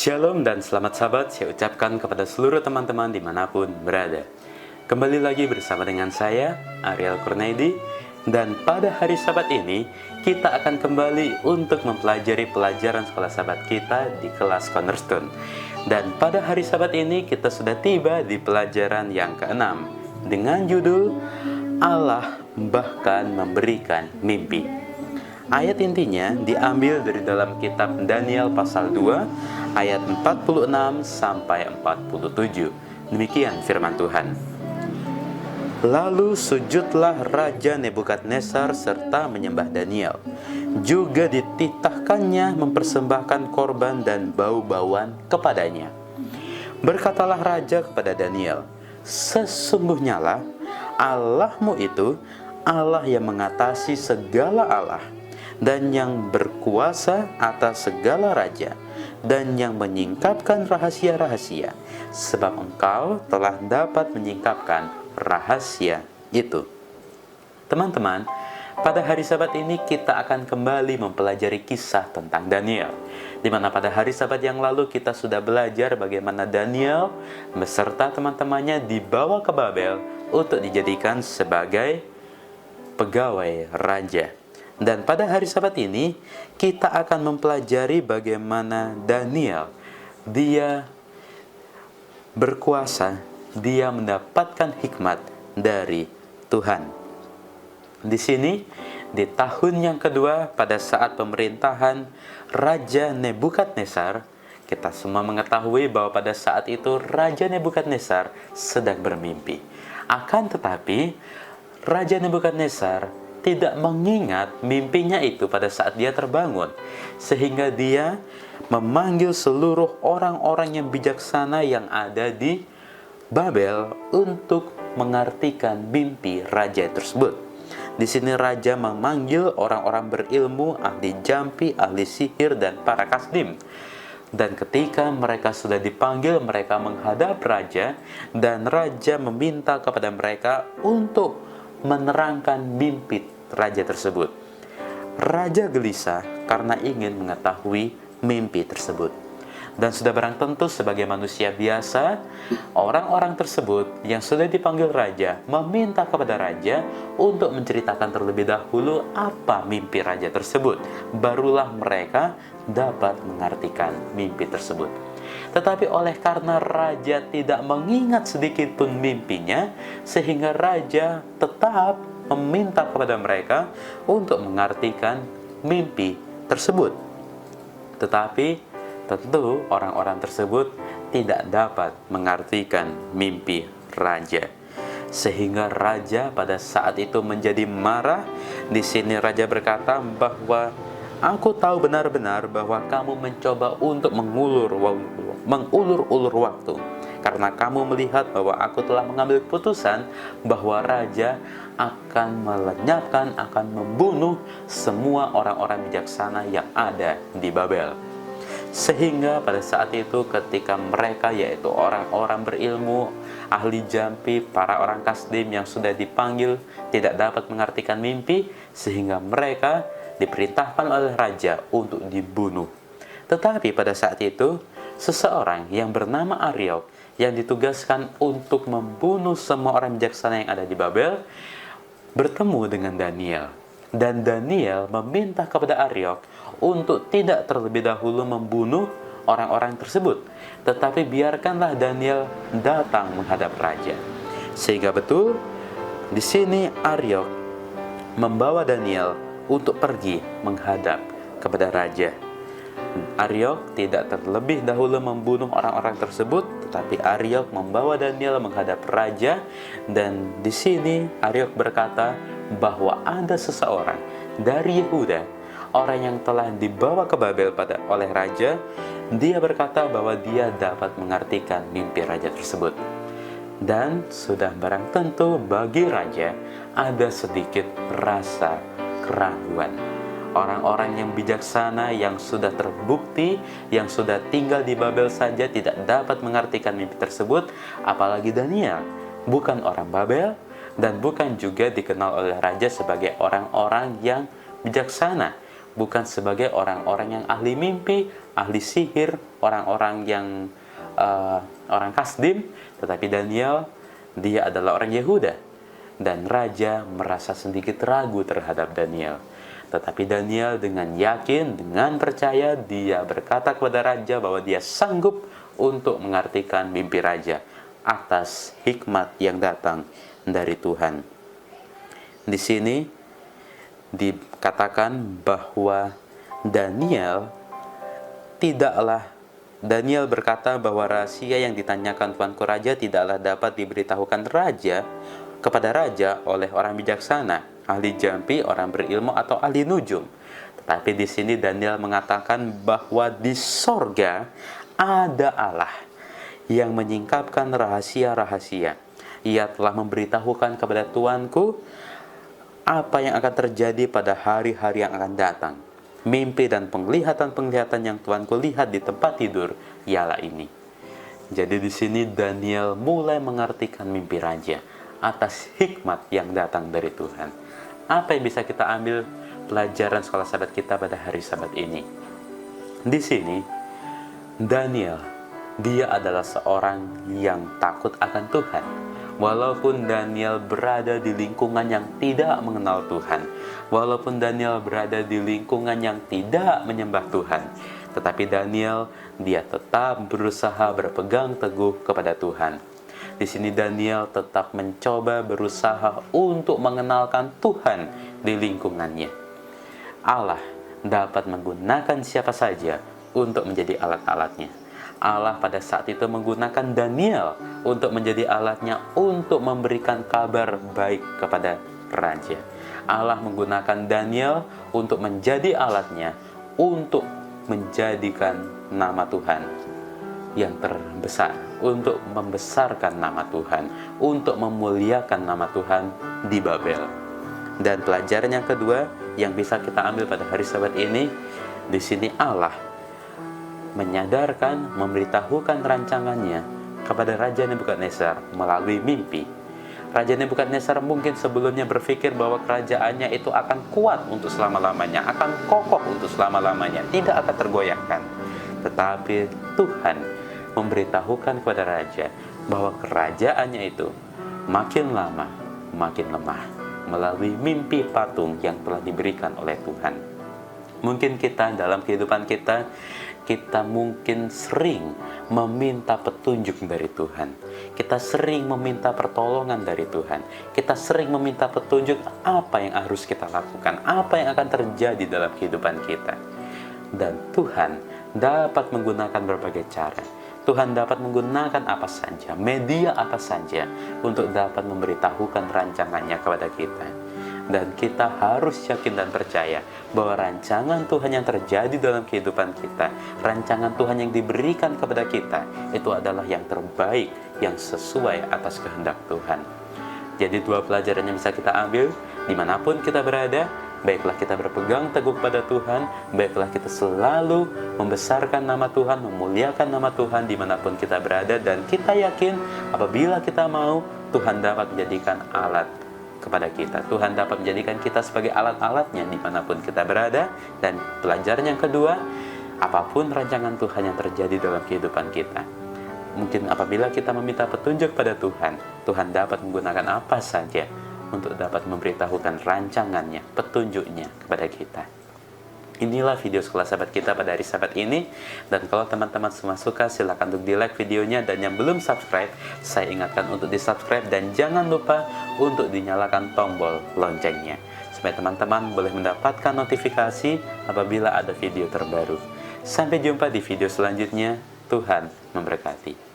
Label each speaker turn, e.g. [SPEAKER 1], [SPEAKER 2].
[SPEAKER 1] Shalom dan selamat sahabat saya ucapkan kepada seluruh teman-teman dimanapun berada. Kembali lagi bersama dengan saya, Ariel Kurnaidi. Dan pada hari Sabat ini, kita akan kembali untuk mempelajari pelajaran sekolah Sabat kita di kelas Cornerstone. Dan pada hari Sabat ini, kita sudah tiba di pelajaran yang ke-6 dengan judul Allah bahkan memberikan mimpi. Ayat intinya diambil dari dalam kitab Daniel pasal 2 ayat 46 sampai 47. Demikian firman Tuhan. Lalu sujudlah Raja Nebukadnezar serta menyembah Daniel. Juga dititahkannya mempersembahkan korban dan bau-bauan kepadanya. Berkatalah Raja kepada Daniel, sesungguhnya lah Allahmu itu Allah yang mengatasi segala Allah, dan yang berkuasa atas segala raja, dan yang menyingkapkan rahasia-rahasia, sebab engkau telah dapat menyingkapkan rahasia itu. Teman-teman, pada hari Sabat ini kita akan kembali mempelajari kisah tentang Daniel, di mana pada hari Sabat yang lalu kita sudah belajar bagaimana Daniel beserta teman-temannya dibawa ke Babel untuk dijadikan sebagai pegawai raja. Dan pada hari Sabat ini kita akan mempelajari bagaimana Daniel dia berkuasa, dia mendapatkan hikmat dari Tuhan. Di sini di tahun yang kedua pada saat pemerintahan Raja Nebukadnezar, kita semua mengetahui bahwa pada saat itu Raja Nebukadnezar sedang bermimpi. Akan tetapi Raja Nebukadnezar tidak mengingat mimpinya itu pada saat dia terbangun, sehingga dia memanggil seluruh orang-orang yang bijaksana yang ada di Babel untuk mengartikan mimpi raja tersebut. Di sini raja memanggil orang-orang berilmu, ahli jampi, ahli sihir, dan para kasdim. Dan ketika mereka sudah dipanggil, mereka menghadap raja, dan raja meminta kepada mereka untuk menerangkan mimpi raja tersebut. Raja gelisah karena ingin mengetahui mimpi tersebut. Dan sudah barang tentu sebagai manusia biasa, orang-orang tersebut yang sudah dipanggil raja meminta kepada raja untuk menceritakan terlebih dahulu apa mimpi raja tersebut. Barulah mereka dapat mengartikan mimpi tersebut. Tetapi oleh karena raja tidak mengingat sedikit pun mimpinya, sehingga raja tetap meminta kepada mereka untuk mengartikan mimpi tersebut. Tetapi tentu orang-orang tersebut tidak dapat mengartikan mimpi raja. Sehingga raja pada saat itu menjadi marah. Di sini raja berkata bahwa aku tahu benar-benar bahwa kamu mencoba untuk mengulur-ulur waktu, karena kamu melihat bahwa aku telah mengambil keputusan bahwa raja akan melenyapkan, akan membunuh semua orang-orang bijaksana yang ada di Babel. Sehingga pada saat itu ketika mereka, yaitu orang-orang berilmu, ahli jampi, para orang kasdim yang sudah dipanggil tidak dapat mengartikan mimpi, sehingga mereka diperintahkan oleh raja untuk dibunuh. Tetapi pada saat itu seseorang yang bernama Ariok yang ditugaskan untuk membunuh semua orang bijaksana yang ada di Babel bertemu dengan Daniel. Dan Daniel meminta kepada Ariok untuk tidak terlebih dahulu membunuh orang-orang tersebut, tetapi biarkanlah Daniel datang menghadap raja. Sehingga betul di sini Ariok membawa Daniel untuk pergi menghadap kepada raja. Ariok tidak terlebih dahulu membunuh orang-orang tersebut, tetapi Ariok membawa Daniel menghadap raja. Dan di sini Ariok berkata bahwa ada seseorang dari Yehuda, orang yang telah dibawa ke Babel oleh raja. Dia berkata bahwa dia dapat mengartikan mimpi raja tersebut. Dan sudah barang tentu bagi raja ada sedikit rasa keraguan. Orang-orang yang bijaksana yang sudah terbukti, yang sudah tinggal di Babel saja tidak dapat mengartikan mimpi tersebut, apalagi Daniel, bukan orang Babel, dan bukan juga dikenal oleh raja sebagai orang-orang yang bijaksana. bukan sebagai orang-orang yang ahli mimpi, ahli sihir, orang-orang yang orang Kasdim, tetapi Daniel, dia adalah orang Yehuda. Dan raja merasa sedikit ragu terhadap Daniel. Tetapi Daniel dengan yakin, dengan percaya, dia berkata kepada raja bahwa dia sanggup untuk mengartikan mimpi raja atas hikmat yang datang dari Tuhan. Di sini dikatakan bahwa Daniel berkata bahwa rahasia yang ditanyakan tuanku raja tidaklah dapat diberitahukan kepada raja oleh orang bijaksana, ahli jampi, orang berilmu, atau ahli nujum. Tetapi di sini Daniel mengatakan bahwa di sorga ada Allah yang menyingkapkan rahasia-rahasia. Ia telah memberitahukan kepada tuanku apa yang akan terjadi pada hari-hari yang akan datang. Mimpi dan penglihatan-penglihatan yang tuanku lihat di tempat tidur ialah ini. Jadi di sini Daniel mulai mengartikan mimpi raja atas hikmat yang datang dari Tuhan. Apa yang bisa kita ambil pelajaran sekolah sahabat kita pada hari Sabat ini? Di sini Daniel, dia adalah seorang yang takut akan Tuhan. Walaupun Daniel berada di lingkungan yang tidak mengenal Tuhan, walaupun Daniel berada di lingkungan yang tidak menyembah Tuhan, tetapi Daniel, dia tetap berusaha berpegang teguh kepada Tuhan. Di sini Daniel tetap mencoba berusaha untuk mengenalkan Tuhan di lingkungannya. Allah dapat menggunakan siapa saja untuk menjadi alat-alatnya. Allah pada saat itu menggunakan Daniel untuk menjadi alatnya untuk memberikan kabar baik kepada raja. Allah menggunakan Daniel untuk menjadi alatnya untuk menjadikan nama Tuhan yang terbesar, untuk membesarkan nama Tuhan, untuk memuliakan nama Tuhan di Babel. Dan pelajaran yang kedua yang bisa kita ambil pada hari Sabat ini, di sini Allah menyadarkan, memberitahukan rancangannya kepada Raja Nebukadnezar melalui mimpi. Raja Nebukadnezar mungkin sebelumnya berpikir bahwa kerajaannya itu akan kuat untuk selama-lamanya, akan kokoh untuk selama-lamanya, tidak akan tergoyahkan. Tetapi Tuhan memberitahukan kepada raja bahwa kerajaannya itu makin lama makin lemah melalui mimpi patung yang telah diberikan oleh Tuhan. Mungkin kita dalam kehidupan kita mungkin sering meminta petunjuk dari Tuhan. Kita sering meminta pertolongan dari Tuhan. Kita sering meminta petunjuk apa yang harus kita lakukan, apa yang akan terjadi dalam kehidupan kita. Dan Tuhan dapat menggunakan berbagai cara. Tuhan dapat menggunakan apa saja, media apa saja untuk dapat memberitahukan rancangannya kepada kita. Dan kita harus yakin dan percaya bahwa rancangan Tuhan yang terjadi dalam kehidupan kita, rancangan Tuhan yang diberikan kepada kita, itu adalah yang terbaik, yang sesuai atas kehendak Tuhan. Jadi dua pelajaran yang bisa kita ambil, dimanapun kita berada, baiklah kita berpegang teguh pada Tuhan, baiklah kita selalu membesarkan nama Tuhan, memuliakan nama Tuhan dimanapun kita berada, dan kita yakin apabila kita mau, Tuhan dapat menjadikan alat kepada kita. Tuhan dapat menjadikan kita sebagai alat-alatnya dimanapun kita berada. Dan pelajaran yang kedua, apapun rancangan Tuhan yang terjadi dalam kehidupan kita, mungkin apabila kita meminta petunjuk pada Tuhan, Tuhan dapat menggunakan apa saja untuk dapat memberitahukan rancangannya, petunjuknya kepada kita. Inilah video sekolah sahabat kita pada hari Sabat ini. Dan kalau teman-teman semua suka, silakan untuk di like videonya. Dan yang belum subscribe, saya ingatkan untuk di subscribe. Dan jangan lupa untuk dinyalakan tombol loncengnya, supaya teman-teman boleh mendapatkan notifikasi apabila ada video terbaru. Sampai jumpa di video selanjutnya. Tuhan memberkati.